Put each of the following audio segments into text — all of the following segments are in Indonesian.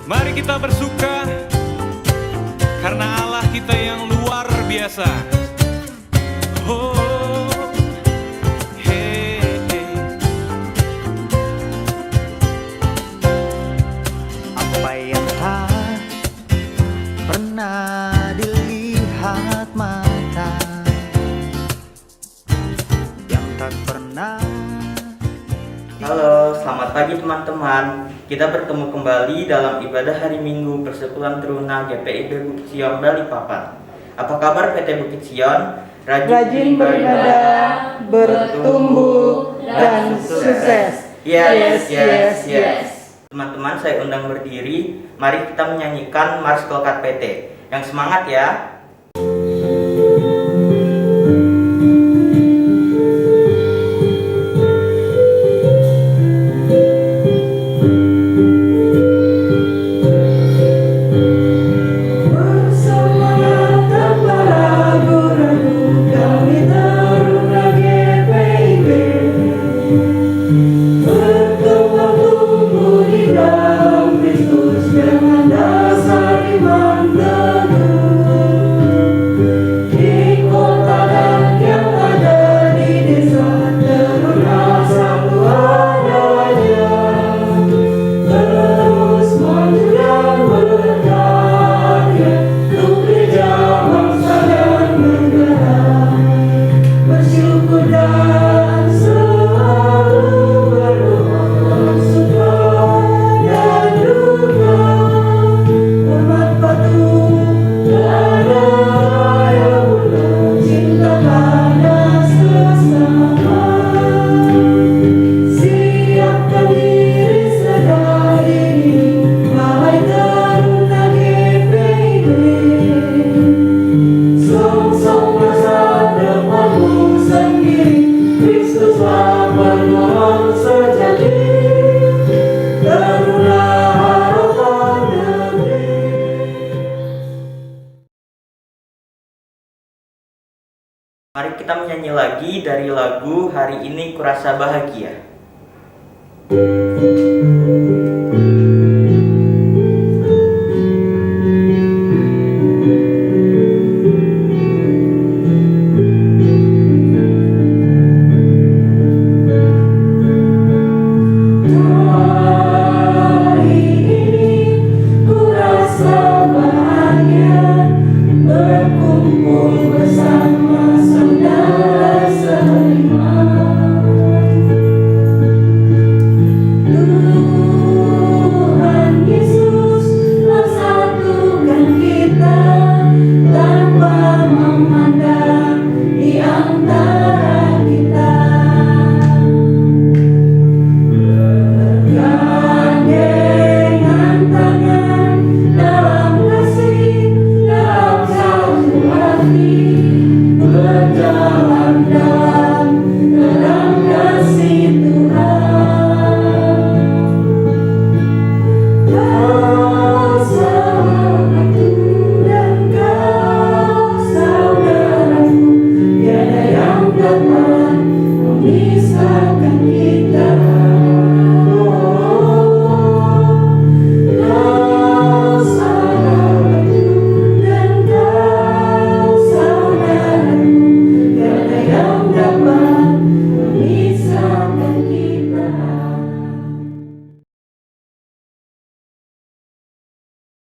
Mari kita bersuka karena Allah kita yang luar biasa. Oh, hey, hey. Apa yang tak pernah dilihat mata, yang tak pernah. Halo, selamat pagi teman-teman. Kita bertemu kembali dalam ibadah hari Minggu Persekutuan Teruna GPIB Bukit Sion Balikpapan. Apa kabar PT Bukit Sion? Rajin beribadah, bertumbuh, dan sukses. Yes. Teman-teman, saya undang berdiri. Mari kita menyanyikan Mars Kolkat PT. Yang semangat ya. Mari kita menyanyi lagi dari lagu Hari Ini Kurasa Bahagia.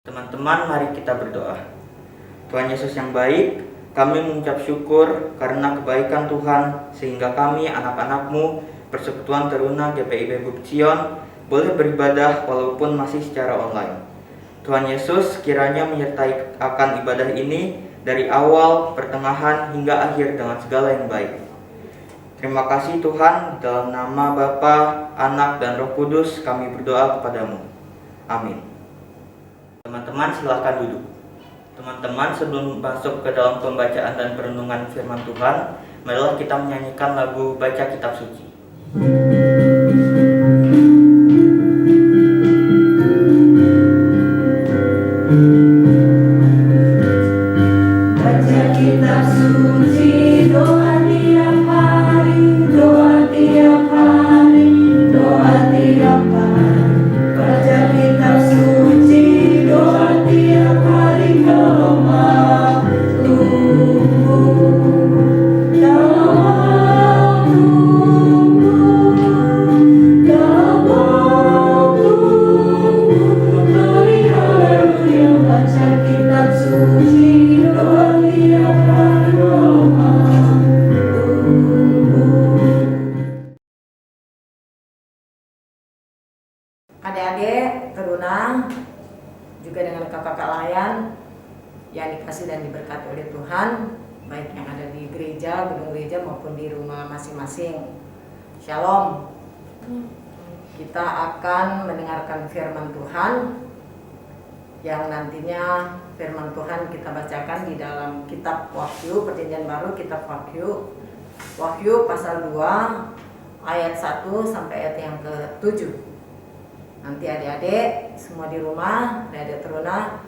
Teman-teman, mari kita berdoa. Tuhan Yesus yang baik, kami mengucap syukur karena kebaikan Tuhan sehingga kami anak-anak-Mu Persekutuan Teruna GPIB Bukit Sion boleh beribadah walaupun masih secara online. Tuhan Yesus kiranya menyertai akan ibadah ini dari awal, pertengahan hingga akhir dengan segala yang baik. Terima kasih Tuhan, dalam nama Bapa, Anak, dan Roh Kudus kami berdoa kepadamu. Amin. Teman-teman silahkan duduk. Teman-teman, sebelum masuk ke dalam pembacaan dan perenungan firman Tuhan, marilah kita menyanyikan lagu Baca Kitab Suci. Baca kitab suci, doa tiap hari, doa tiap hari, doa tiap hari. Baca kitab suci, Adik-adik, teruna, juga dengan kakak-kakak layan yang dikasih dan diberkati oleh Tuhan, baik yang ada di gereja, gedung gereja maupun di rumah masing-masing. Shalom. Kita akan mendengarkan firman Tuhan yang nantinya firman Tuhan kita bacakan di dalam kitab Wahyu, Perjanjian Baru, kitab Wahyu. Wahyu pasal 2 ayat 1 sampai ayat yang ke-7. Nanti adik-adik semua di rumah, adik-adik teruna,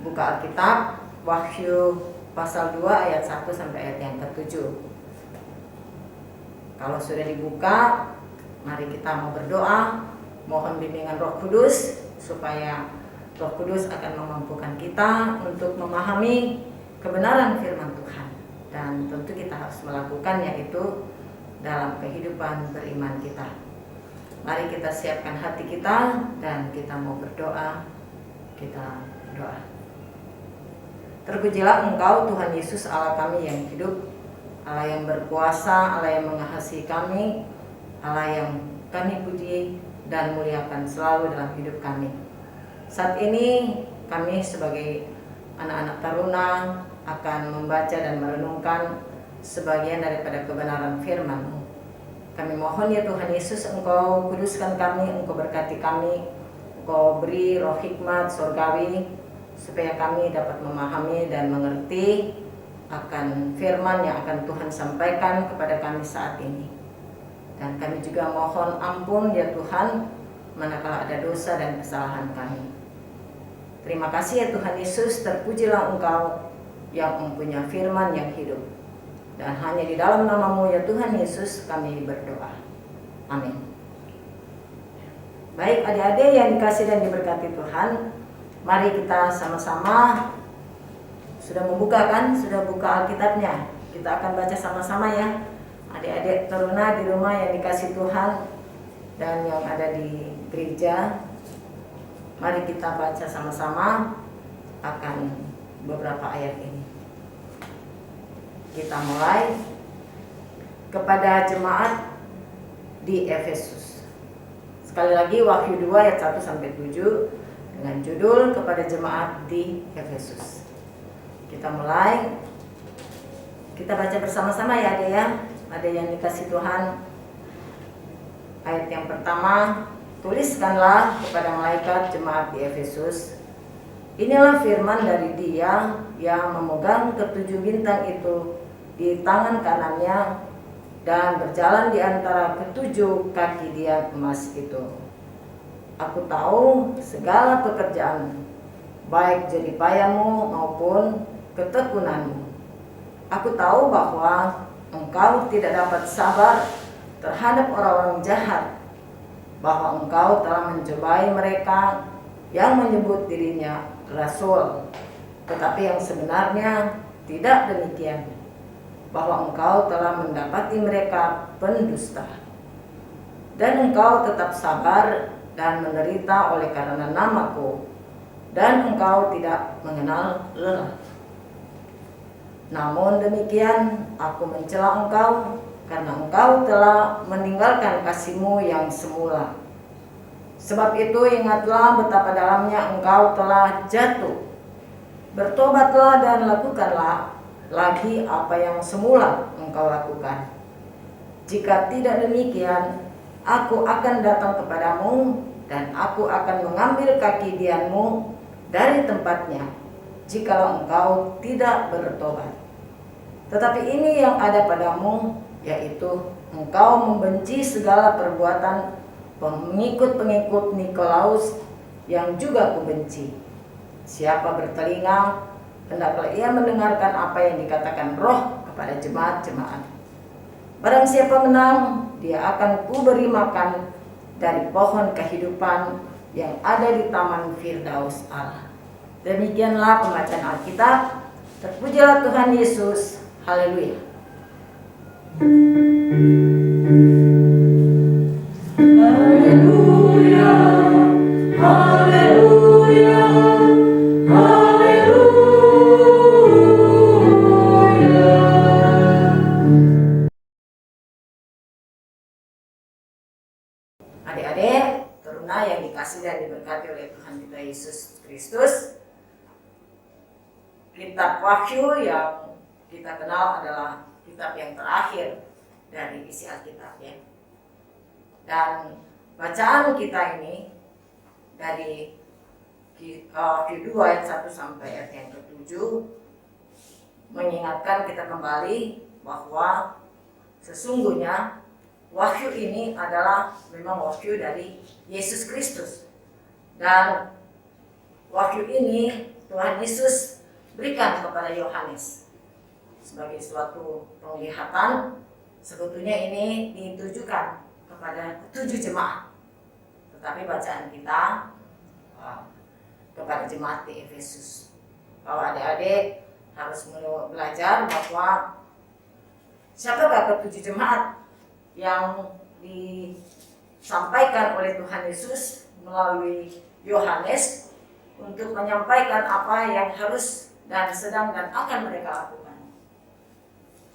buka Alkitab Wahyu pasal 2 ayat 1 sampai ayat yang ke-7. Kalau sudah dibuka, mari kita mau berdoa, mohon bimbingan Roh Kudus supaya Roh Kudus akan memampukan kita untuk memahami kebenaran firman Tuhan. Dan tentu kita harus melakukannya itu dalam kehidupan beriman kita. Mari kita siapkan hati kita dan kita mau berdoa. Kita doa. Terpujilah Engkau Tuhan Yesus Allah kami yang hidup, Allah yang berkuasa, Allah yang mengasihi kami, Allah yang kami puji dan muliakan selalu dalam hidup kami. Saat ini kami sebagai anak-anak taruna akan membaca dan merenungkan sebagian daripada kebenaran firman-Mu. Kami mohon ya Tuhan Yesus, Engkau kuduskan kami, Engkau berkati kami, Engkau beri roh hikmat surgawi supaya kami dapat memahami dan mengerti akan firman yang akan Tuhan sampaikan kepada kami saat ini. Dan kami juga mohon ampun ya Tuhan manakala ada dosa dan kesalahan kami. Terima kasih ya Tuhan Yesus, terpujilah Engkau yang mempunyai firman yang hidup. Dan hanya di dalam nama-Mu ya Tuhan Yesus kami berdoa. Amin. Baik adik-adik yang dikasih dan diberkati Tuhan, mari kita sama-sama sudah membuka kan? Sudah buka Alkitabnya. Kita akan baca sama-sama ya. Adik-adik teruna di rumah yang dikasih Tuhan dan yang ada di gereja, mari kita baca sama-sama akan beberapa ayat ini. Kita mulai. Kepada jemaat di Efesus. Sekali lagi Wahyu 2 ayat 1 sampai 7 dengan judul kepada jemaat di Efesus. Kita mulai. Kita baca bersama-sama ya adik ya. Ada yang dikasih Tuhan. Ayat yang pertama, tuliskanlah kepada malaikat jemaat di Efesus. Inilah firman dari Dia yang memegang ketujuh bintang itu di tangan kanannya dan berjalan di antara ketujuh kaki Dia emas itu. Aku tahu segala pekerjaan, baik jeripayamu maupun ketekunanmu. Aku tahu bahwa engkau tidak dapat sabar terhadap orang-orang jahat, bahwa engkau telah mencobai mereka yang menyebut dirinya rasul, tetapi yang sebenarnya tidak demikian, bahwa engkau telah mendapati mereka pendusta. Dan engkau tetap sabar dan menderita oleh karena namaku, dan engkau tidak mengenal lelah. Namun demikian aku mencela engkau, karena engkau telah meninggalkan kasihmu yang semula. Sebab itu ingatlah betapa dalamnya engkau telah jatuh. Bertobatlah dan lakukanlah lagi apa yang semula engkau lakukan. Jika tidak demikian, aku akan datang kepadamu dan aku akan mengambil kaki dianmu dari tempatnya, jikalau engkau tidak bertobat. Tetapi ini yang ada padamu, yaitu engkau membenci segala perbuatan pengikut-pengikut Nikolaus yang juga kubenci. Siapa bertelinga, hendaklah ia mendengarkan apa yang dikatakan Roh kepada jemaat-jemaat. Barang siapa menang, dia akan kuberi makan dari pohon kehidupan yang ada di taman Firdaus Allah. Demikianlah pembacaan Alkitab. Terpujilah Tuhan Yesus. Haleluya. Haleluya, haleluya, haleluya. Adik-adik, teruna yang dikasih dan diberkati oleh Tuhan kita Yesus Kristus, kitab Wahyu yang kita kenal adalah kitab yang terakhir dari isi Alkitab ya. Dan bacaan kita ini dari Wahyu 2 ayat 1 sampai ayat yang ke-7 mengingatkan kita kembali bahwa sesungguhnya wahyu ini adalah memang wahyu dari Yesus Kristus. Dan wahyu ini Tuhan Yesus berikan kepada Yohanes sebagai suatu penglihatan. Sebetulnya ini ditujukan kepada 7 jemaat. Tetapi bacaan kita kepada jemaat di Efesus. Kalau adik-adik harus belajar bahwa siapakah ke-7 jemaat yang disampaikan oleh Tuhan Yesus melalui Yohanes untuk menyampaikan apa yang harus dan sedang dan akan mereka lakukan.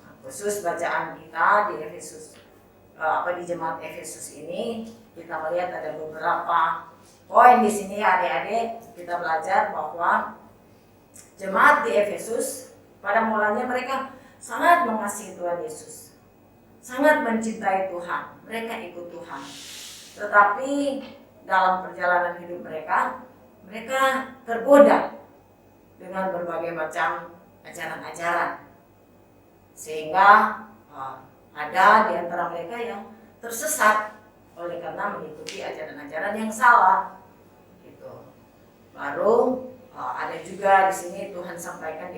Nah, khusus bacaan kita di Efesus, di jemaat Efesus ini kita melihat ada beberapa poin di sini adik-adik. Kita belajar bahwa jemaat di Efesus pada mulanya mereka sangat mengasihi Tuhan Yesus, sangat mencintai Tuhan, mereka ikut Tuhan. Tetapi dalam perjalanan hidup mereka tergoda dengan berbagai macam ajaran-ajaran, sehingga ada di antara mereka yang tersesat oleh karena mengikuti ajaran-ajaran yang salah. Gitu. Baru ada juga di sini Tuhan sampaikan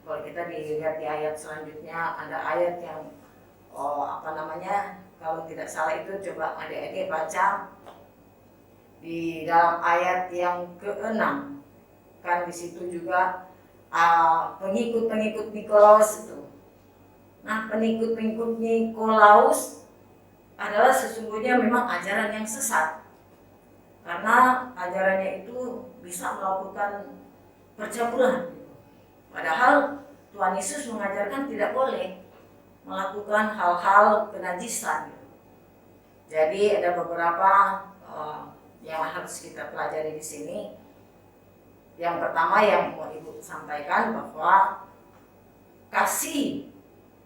kalau kita dilihat di ayat selanjutnya ada ayat yang kalau tidak salah itu coba adik-adik baca di dalam ayat yang ke-6. Kan di situ juga pengikut-pengikut Nikolaus itu. Nah, pengikut-pengikut Nikolaus adalah sesungguhnya memang ajaran yang sesat. Karena ajarannya itu bisa melakukan percabulan. Padahal Tuhan Yesus mengajarkan tidak boleh melakukan hal-hal kenajisan. Jadi ada beberapa yang harus kita pelajari di sini. Yang pertama yang mau Ibu sampaikan bahwa kasih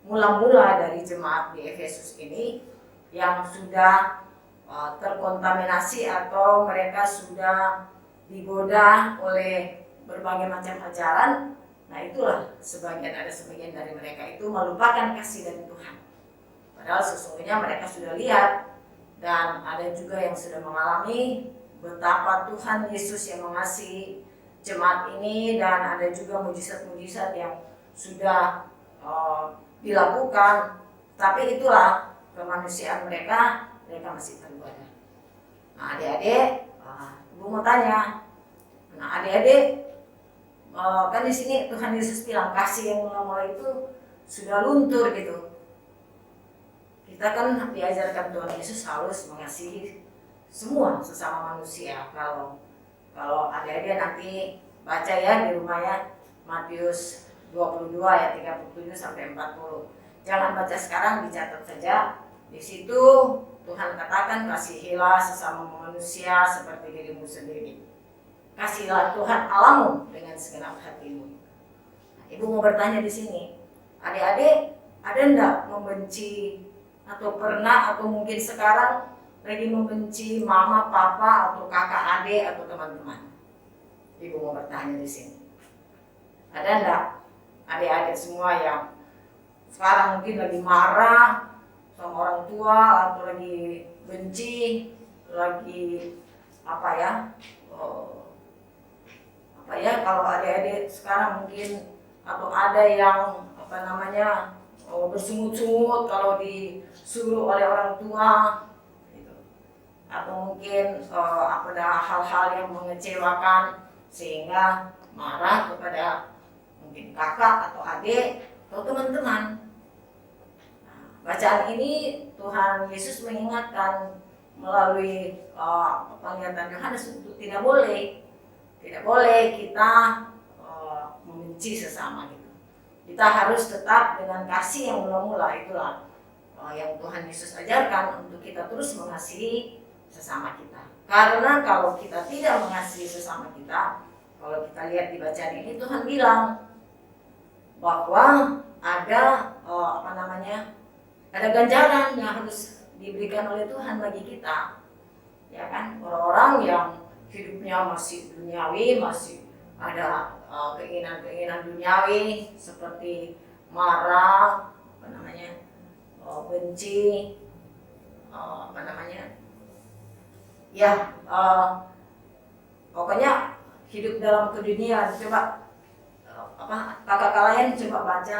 mula-mula dari jemaat di Efesus ini yang sudah terkontaminasi atau mereka sudah digoda oleh berbagai macam ajaran. Nah itulah ada sebagian dari mereka itu melupakan kasih dari Tuhan. Padahal sesungguhnya mereka sudah lihat dan ada juga yang sudah mengalami betapa Tuhan Yesus yang mengasihi jemaat ini, dan ada juga mujizat-mujizat yang sudah dilakukan. Tapi itulah kemanusiaan mereka masih tergoda. Nah adik-adik, Ibu mau tanya. Nah adik-adik, kan di sini Tuhan Yesus bilang kasih yang mula-mula itu sudah luntur gitu. Kita kan diajarkan Tuhan Yesus harus mengasihi semua sesama manusia. Kalau adik-adik nanti baca ya di rumah ya, Matius 22 ayat 37 sampai 40. Jangan baca sekarang, dicatat saja. Di situ Tuhan katakan kasihilah sesama manusia seperti dirimu sendiri. Kasihlah Tuhan Allahmu dengan segenap hatimu. Nah, Ibu mau bertanya di sini, adik-adik ada enggak membenci atau pernah atau mungkin sekarang lagi membenci mama, papa atau kakak, adik atau teman-teman? Ibu mau bertanya di sini. Ada enggak adik-adik semua yang sekarang mungkin lagi marah sama orang tua atau lagi benci, lagi kalau adik-adik sekarang mungkin atau ada yang bersungut-sungut kalau disuruh oleh orang tua gitu. Atau mungkin ada hal-hal yang mengecewakan sehingga marah kepada mungkin kakak atau adik atau teman-teman. Nah, bacaan ini Tuhan Yesus mengingatkan melalui penglihatan Yohanes untuk tidak boleh kita membenci sesama gitu. Kita harus tetap dengan kasih yang mula-mula. Itulah yang Tuhan Yesus ajarkan untuk kita terus mengasihi sesama kita. Karena kalau kita tidak mengasihi sesama kita, kalau kita lihat di bacaan ini, Tuhan bilang bahwa ada ada ganjaran yang harus diberikan oleh Tuhan bagi kita, ya kan? Orang-orang yang hidupnya masih duniawi, masih ada keinginan-keinginan duniawi seperti marah, benci, pokoknya hidup dalam keduniaan. Coba kakak kalian coba baca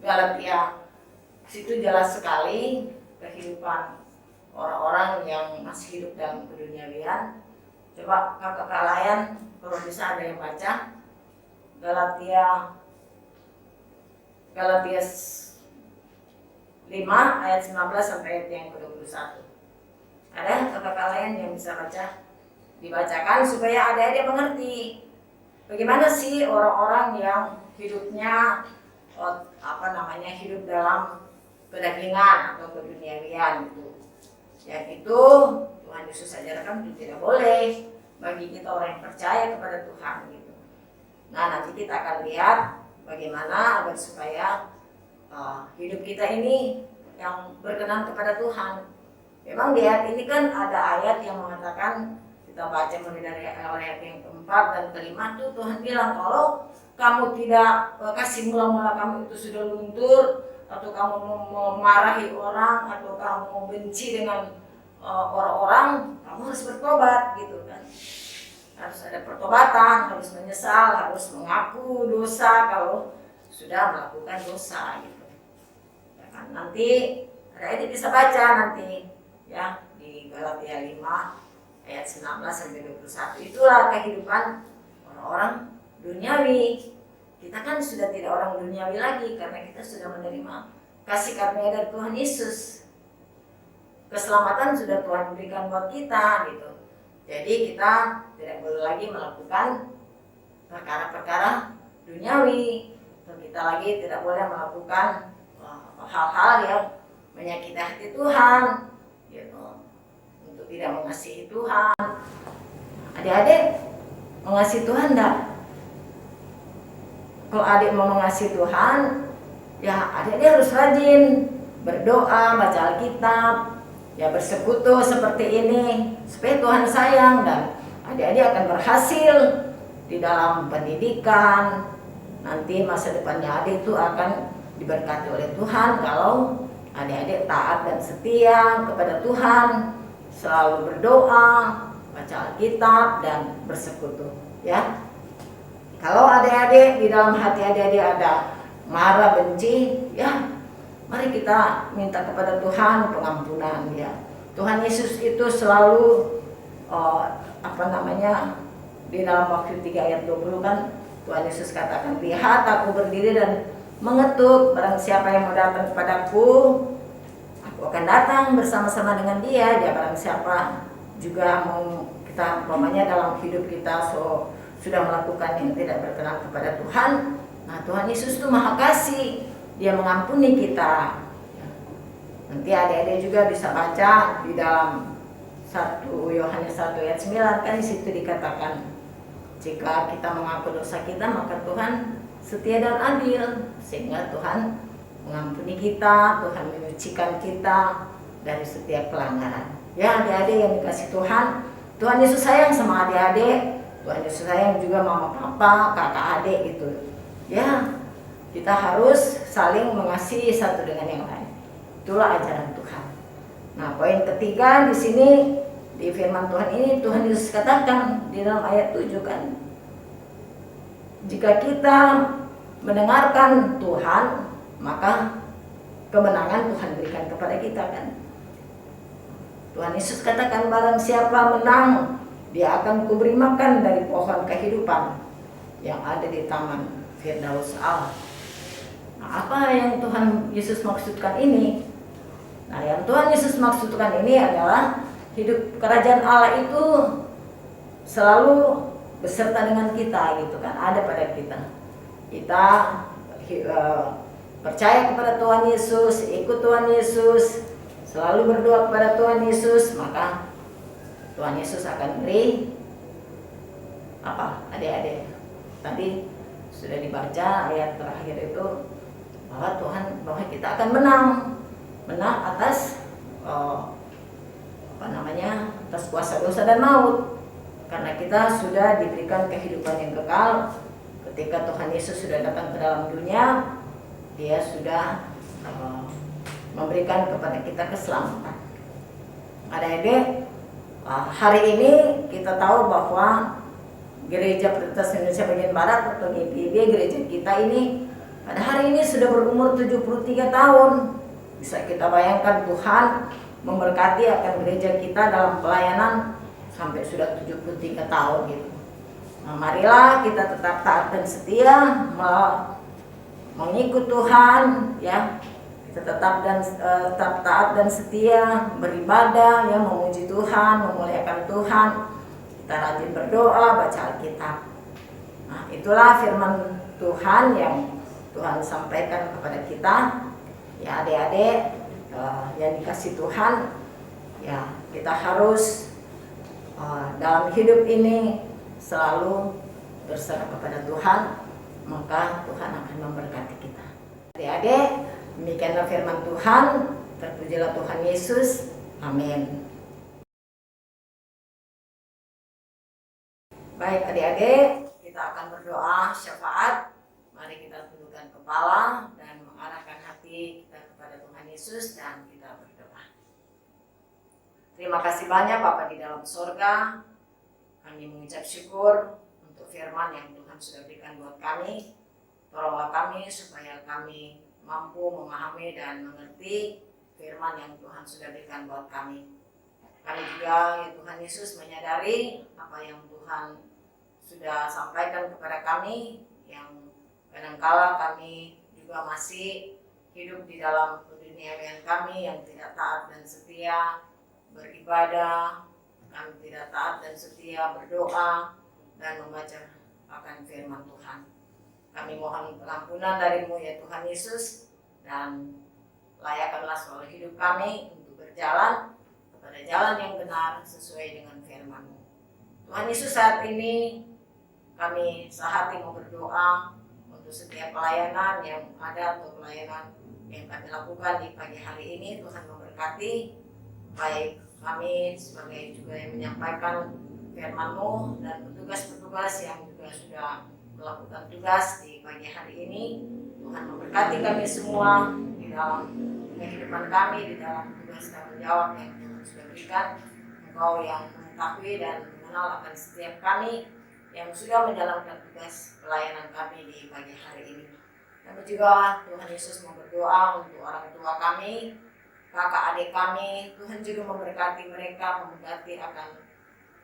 Galatia, situ jelas sekali kehidupan orang-orang yang masih hidup dalam keduniawian. Coba kakak kalian kalau bisa ada yang baca Galatia 5 ayat 19 sampai ayat yang ke-21. Ada kakak kalian yang bisa baca? Dibacakan supaya adik-adik mengerti bagaimana sih orang-orang yang hidupnya hidup dalam kedagingan atau keduniawian itu. Yang itu Tuhan Yesus ajarkan itu tidak boleh bagi kita orang yang percaya kepada Tuhan gitu. Nah, nanti kita akan lihat bagaimana agar supaya hidup kita ini yang berkenan kepada Tuhan. Memang di ayat ini kan ada ayat yang mengatakan, kita baca mulai dari ayat yang keempat dan kelima tuh Tuhan bilang kalau kamu tidak kasih mula-mula kamu itu sudah luntur, atau kamu memarahi orang, atau kamu benci dengan orang-orang, kamu harus bertobat gitu kan. Harus ada pertobatan, harus menyesal, harus mengaku dosa kalau sudah melakukan dosa gitu. Ya kan? Nanti ada bisa baca nanti ya di Galatia 5 ayat 19 sampai 21. Itulah kehidupan orang-orang duniawi. Kita kan sudah tidak orang duniawi lagi karena kita sudah menerima kasih karunia dari Tuhan Yesus. Keselamatan sudah Tuhan berikan buat kita gitu. Jadi kita tidak boleh lagi melakukan perkara-perkara duniawi. Kita lagi tidak boleh melakukan hal-hal yang menyakiti hati Tuhan gitu. Untuk tidak mengasihi Tuhan. Adik-adik mengasihi Tuhan enggak? Kalau adik mau mengasihi Tuhan, ya adik-adik harus rajin berdoa, baca Alkitab, ya bersekutu seperti ini supaya Tuhan sayang dan adik-adik akan berhasil di dalam pendidikan. Nanti masa depannya adik itu akan diberkati oleh Tuhan kalau adik-adik taat dan setia kepada Tuhan, selalu berdoa, baca Alkitab dan bersekutu, ya. Kalau adik-adik di dalam hati adik-adik ada marah, benci, ya mari kita minta kepada Tuhan pengampunan ya. Tuhan Yesus itu selalu di dalam Wahyu 3 ayat 20 kan Tuhan Yesus katakan, lihat aku berdiri dan mengetuk, barang siapa yang mau datang kepadaku, aku akan datang bersama-sama dengan dia. Ya barang siapa juga mau kita dalam hidup kita sudah melakukan yang tidak berkenan kepada Tuhan, nah Tuhan Yesus itu Maha Kasih, Dia mengampuni kita. Nanti adik-adik juga bisa baca di dalam 1 Yohanes 1 ayat 9 kan di situ dikatakan, jika kita mengaku dosa kita maka Tuhan setia dan adil sehingga Tuhan mengampuni kita, Tuhan menyucikan kita dari setiap pelanggaran. Ya adik-adik yang dikasih Tuhan, Tuhan Yesus sayang sama adik-adik. Tuhan Yesus sayang juga mama papa, kakak adik gitu. Ya, kita harus saling mengasihi satu dengan yang lain. Itulah ajaran Tuhan. Nah, poin ketiga di sini di firman Tuhan ini Tuhan Yesus katakan di dalam ayat 7 kan, jika kita mendengarkan Tuhan, maka kemenangan Tuhan berikan kepada kita kan. Tuhan Yesus katakan barang siapa menang, dia akan kuberi makan dari pohon kehidupan yang ada di taman Firdaus Allah. Nah, apa yang Tuhan Yesus maksudkan ini? Nah, yang Tuhan Yesus maksudkan ini adalah hidup kerajaan Allah itu selalu beserta dengan kita gitu kan, ada pada kita. Kita percaya kepada Tuhan Yesus, ikut Tuhan Yesus, selalu berdoa kepada Tuhan Yesus, maka Tuhan Yesus akan beri apa adik-adik tadi sudah dibaca ayat terakhir itu bahwa kita akan menang atas atas kuasa dosa dan maut, karena kita sudah diberikan kehidupan yang kekal. Ketika Tuhan Yesus sudah datang ke dalam dunia, Dia sudah memberikan kepada kita keselamatan. Adik-adik, hari ini kita tahu bahwa Gereja Perintis Indonesia bagian Barat atau GPIB, gereja kita ini pada hari ini sudah berumur 73 tahun. Bisa kita bayangkan Tuhan memberkati akan gereja kita dalam pelayanan sampai sudah 73 tahun gitu. Nah, marilah kita tetap taat dan setia mengikut Tuhan ya. Kita tetap taat dan setia beribadah ya, memuji Tuhan, memuliakan Tuhan. Kita rajin berdoa, baca Alkitab. Nah, itulah firman Tuhan yang Tuhan sampaikan kepada kita. Ya adik-adik yang dikasih Tuhan, ya kita harus dalam hidup ini selalu berserah kepada Tuhan, maka Tuhan akan memberkati kita. Adik-adik, demikianlah firman Tuhan. Terpujilah Tuhan Yesus. Amin. Baik adik-adik, kita akan berdoa syafaat. Mari kita tundukkan kepala dan mengarahkan hati kita kepada Tuhan Yesus dan kita berdoa. Terima kasih banyak Bapa di dalam sorga. Kami mengucap syukur untuk firman yang Tuhan sudah berikan buat kami. Tolonglah kami supaya kami mampu memahami dan mengerti firman yang Tuhan sudah berikan buat kami. Kami juga ya Tuhan Yesus menyadari apa yang Tuhan sudah sampaikan kepada kami, yang kadangkala kami juga masih hidup di dalam keduniawian kami yang tidak taat dan setia beribadah, kami tidak taat dan setia berdoa dan membaca akan firman Tuhan. Kami mohon pengampunan dari-Mu ya Tuhan Yesus, dan layakkanlah seluruh hidup kami untuk berjalan kepada jalan yang benar sesuai dengan firman-Mu. Tuhan Yesus, saat ini kami sehati mau berdoa untuk setiap pelayanan yang ada atau pelayanan yang kami lakukan di pagi hari ini. Tuhan memberkati baik kami sebagai juga yang menyampaikan firman-Mu dan petugas-petugas yang juga sudah melakukan tugas di pagi hari ini. Tuhan memberkati kami semua di dalam kehidupan kami, di dalam tugas tanggung jawab yang Tuhan sudah berikan. Engkau yang mengetahui dan mengenal akan setiap kami yang sudah menjalankan tugas pelayanan kami di pagi hari ini. Kami juga Tuhan Yesus mau berdoa untuk orang tua kami, kakak adik kami. Tuhan juga memberkati mereka, memberkati akan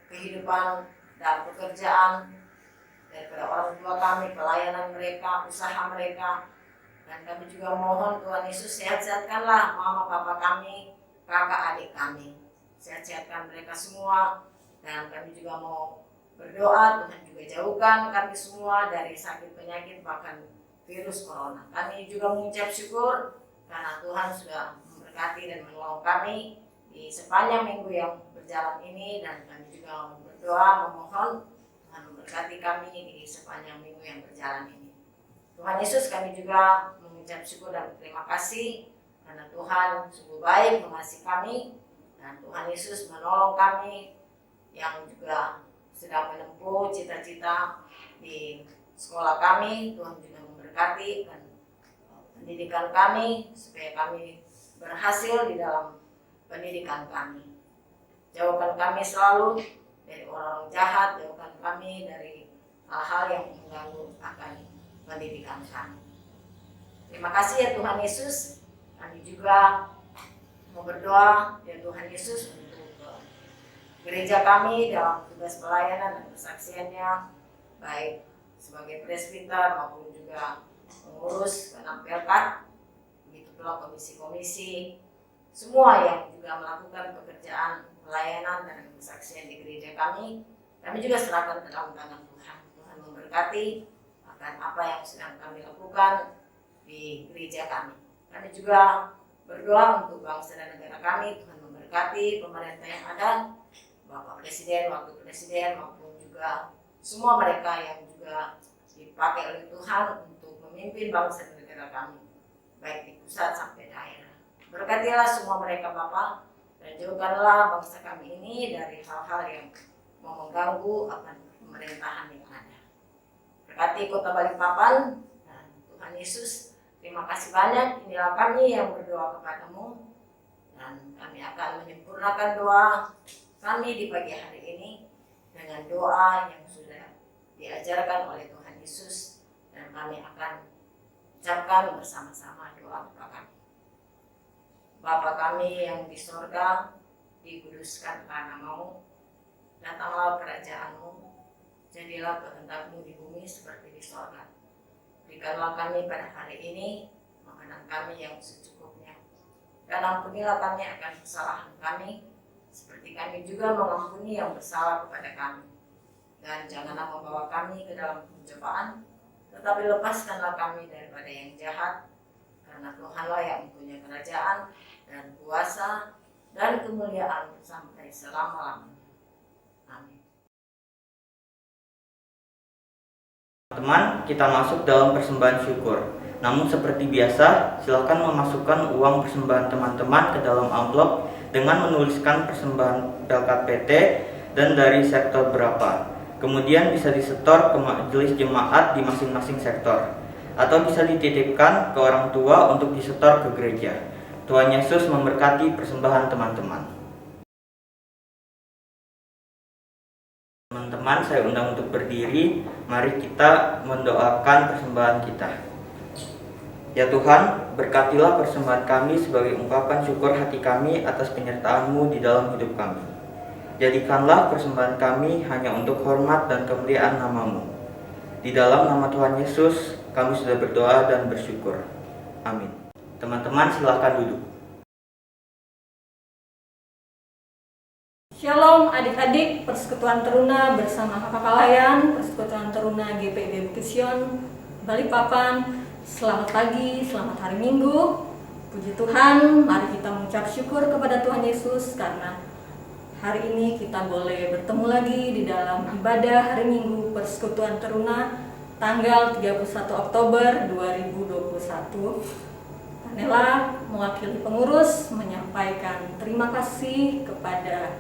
kehidupan dan pekerjaan daripada orang tua kami, pelayanan mereka, usaha mereka. Dan kami juga mohon Tuhan Yesus sehat-sehatkanlah mama papa kami, kakak adik kami. Sehat-sehatkan mereka semua, dan kami juga mau berdoa Tuhan juga jauhkan kami semua dari sakit penyakit bahkan virus corona. Kami juga mengucap syukur karena Tuhan sudah memberkati dan menolong kami di sepanjang minggu yang berjalan ini, dan kami juga berdoa memohon Tuhan memberkati kami di sepanjang minggu yang berjalan ini. Tuhan Yesus, kami juga mengucap syukur dan terima kasih karena Tuhan sungguh baik mengasihi kami, dan Tuhan Yesus menolong kami yang juga sedang menempuh cita-cita di sekolah kami. Tuhan juga memberkati dan pendidikan kami supaya kami berhasil di dalam pendidikan kami. Jauhkan kami selalu dari orang-orang jahat, jauhkan kami dari hal-hal yang mengganggu akan pendidikan kami. Terima kasih ya Tuhan Yesus. Kami juga mau berdoa ya Tuhan Yesus untuk gereja kami dalam tugas pelayanan dan kesaksiannya, baik sebagai presbiter maupun juga pengurus penampilkan, begitu pula komisi-komisi, semua yang juga melakukan pekerjaan pelayanan dan kesaksian di gereja kami. Kami juga serahkan ke dalam tangan Tuhan. Tuhan memberkati akan apa yang sedang kami lakukan di gereja kami. Kami juga berdoa untuk bangsa dan negara kami. Tuhan memberkati pemerintah yang ada, Bapak Presiden, Wakil Presiden, maupun juga semua mereka yang juga dipakai oleh Tuhan untuk memimpin bangsa dan negara kami, baik di pusat sampai daerah. Berkatilah semua mereka Bapak, dan jauhkanlah bangsa kami ini dari hal-hal yang mau mengganggu akan pemerintahan yang ada. Berkati Kota Balikpapan, dan Tuhan Yesus, terima kasih banyak. Inilah kami yang berdoa kepadamu, dan kami akan menyempurnakan doa kami di pagi hari ini dengan doa yang sudah diajarkan oleh Tuhan Yesus, dan kami akan ucapkan bersama-sama doa kami. Bapa kami yang di sorga, dikuduskanlah namamu, datanglah kerajaanmu, jadilah kehendak-Mu di bumi seperti di sorga. Berikanlah kami pada hari ini makanan kami yang secukupnya, dan ampunilah kami akan kesalahan kami, seperti kami juga mengampuni yang bersalah kepada kami. Dan janganlah membawa kami ke dalam pencobaan, tetapi lepaskanlah kami daripada yang jahat, karena Tuhanlah yang mempunyai kerajaan dan kuasa dan kemuliaan sampai selama-lamanya. Amin. Teman-teman, kita masuk dalam persembahan syukur. Namun seperti biasa, silakan memasukkan uang persembahan teman-teman ke dalam amplop dengan menuliskan persembahan Pelkat PT dan dari sektor berapa. Kemudian bisa disetor ke majelis jemaat di masing-masing sektor, atau bisa dititipkan ke orang tua untuk disetor ke gereja. Tuhan Yesus memberkati persembahan teman-teman. Teman-teman, saya undang untuk berdiri. Mari kita mendoakan persembahan kita. Ya Tuhan, berkatilah persembahan kami sebagai ungkapan syukur hati kami atas penyertaan-Mu di dalam hidup kami. Jadikanlah persembahan kami hanya untuk hormat dan kemuliaan nama-Mu. Di dalam nama Tuhan Yesus, kami sudah berdoa dan bersyukur. Amin. Teman-teman, silakan duduk. Shalom adik-adik Persekutuan Teruna bersama Kakak Kalayan, Persekutuan Teruna GPIB Bukit Sion, Balikpapan. Selamat pagi, selamat hari Minggu. Puji Tuhan, mari kita mengucap syukur kepada Tuhan Yesus karena hari ini kita boleh bertemu lagi di dalam ibadah hari Minggu Persekutuan Teruna tanggal 31 Oktober 2021. Kanela mewakili pengurus menyampaikan terima kasih kepada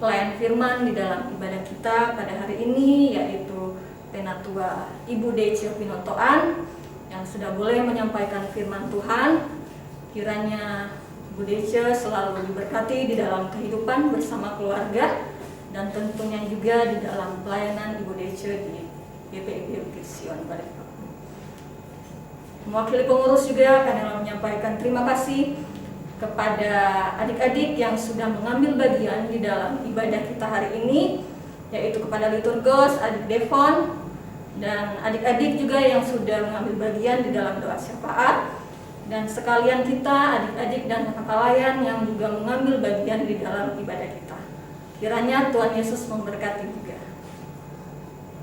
pelayan firman di dalam ibadah kita pada hari ini, yaitu Penatua Ibu Dece Pinontoan yang sudah boleh menyampaikan firman Tuhan. Kiranya Ibu Dece selalu diberkati di dalam kehidupan bersama keluarga, dan tentunya juga di dalam pelayanan Ibu Dece di GPIB Bukit Sion Balikpapan. Mewakili pengurus juga Kanela menyampaikan terima kasih kepada adik-adik yang sudah mengambil bagian di dalam ibadah kita hari ini, yaitu kepada liturgos, adik Devon, dan adik-adik juga yang sudah mengambil bagian di dalam doa syafaat, dan sekalian kita, adik-adik dan kakak kalayan yang juga mengambil bagian di dalam ibadah kita. Kiranya Tuhan Yesus memberkati juga.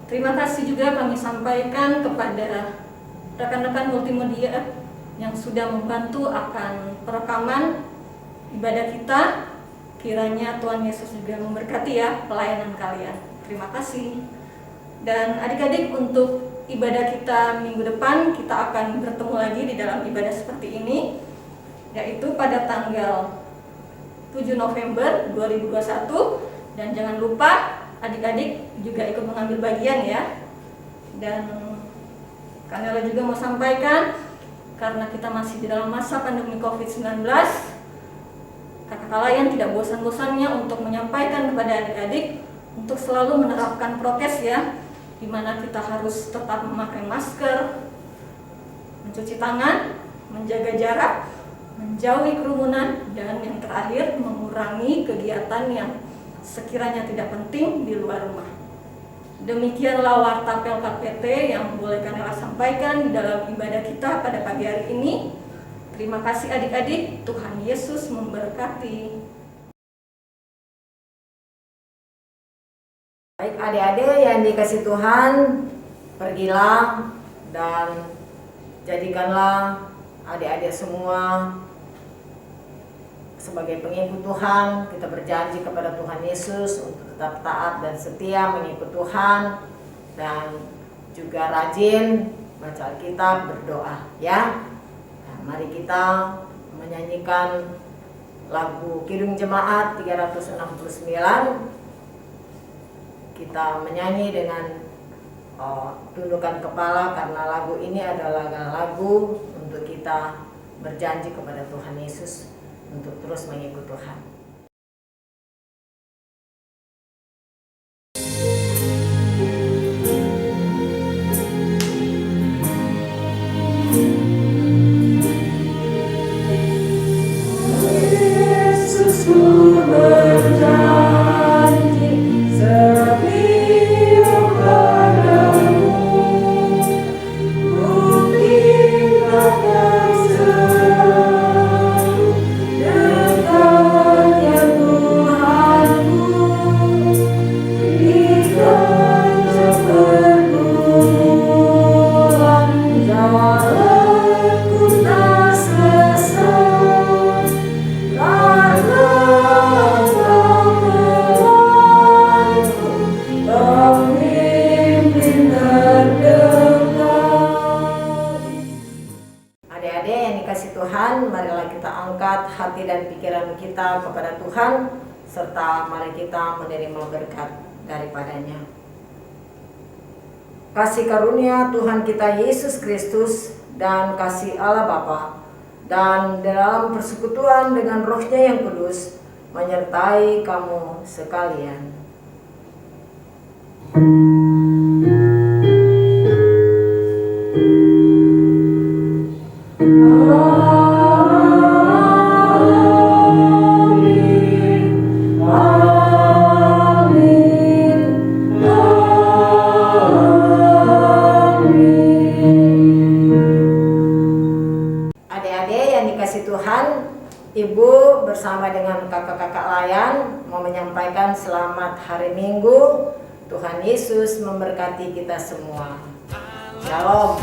Terima kasih juga kami sampaikan kepada rekan-rekan multimedia yang sudah membantu akan perekaman ibadah kita. Kiranya Tuhan Yesus juga memberkati ya pelayanan kalian. Terima kasih. Dan adik-adik, untuk ibadah kita minggu depan kita akan bertemu lagi di dalam ibadah seperti ini, yaitu pada tanggal 7 November 2021. Dan jangan lupa adik-adik juga ikut mengambil bagian ya. Dan Kanela juga mau sampaikan, karena kita masih di dalam masa pandemi COVID-19, kakak kalayan tidak bosan-bosannya untuk menyampaikan kepada adik-adik untuk selalu menerapkan prokes ya, di mana kita harus tetap memakai masker, mencuci tangan, menjaga jarak, menjauhi kerumunan, dan yang terakhir mengurangi kegiatan yang sekiranya tidak penting di luar rumah. Demikianlah warta Pelkat PT yang boleh Kanela sampaikan di dalam ibadah kita pada pagi hari ini. Terima kasih adik-adik, Tuhan Yesus memberkati. Baik adik-adik yang dikasih Tuhan, pergilah dan jadikanlah adik-adik semua sebagai pengikut Tuhan, kita berjanji kepada Tuhan Yesus untuk tetap taat dan setia mengikut Tuhan dan juga rajin baca Alkitab, berdoa ya. Nah, mari kita menyanyikan lagu Kidung Jemaat 369. Kita menyanyi dengan tundukkan kepala karena lagu ini adalah lagu untuk kita berjanji kepada Tuhan Yesus untuk terus mengikut Tuhan. Yesusku berjanji setia padamu, buktikan akan selalu dekat ya Tuhanku, di kancah pergumulan jalanku tak sesat, karena Engkau temanku, pemimpin terdekat. Adik-adik yang dikasih Tuhan, marilah kita angkat hati dan pikiran kita kepada Tuhan, serta mari kita menerima berkat daripadanya. Kasih karunia Tuhan kita Yesus Kristus dan kasih Allah Bapa dan dalam persekutuan dengan Roh-Nya yang kudus menyertai kamu sekalian. Adik-adik yang dikasih Tuhan, Ibu bersama dengan kakak-kakak layan mau menyampaikan selamat hari Minggu. Tuhan Yesus memberkati kita semua. Shalom.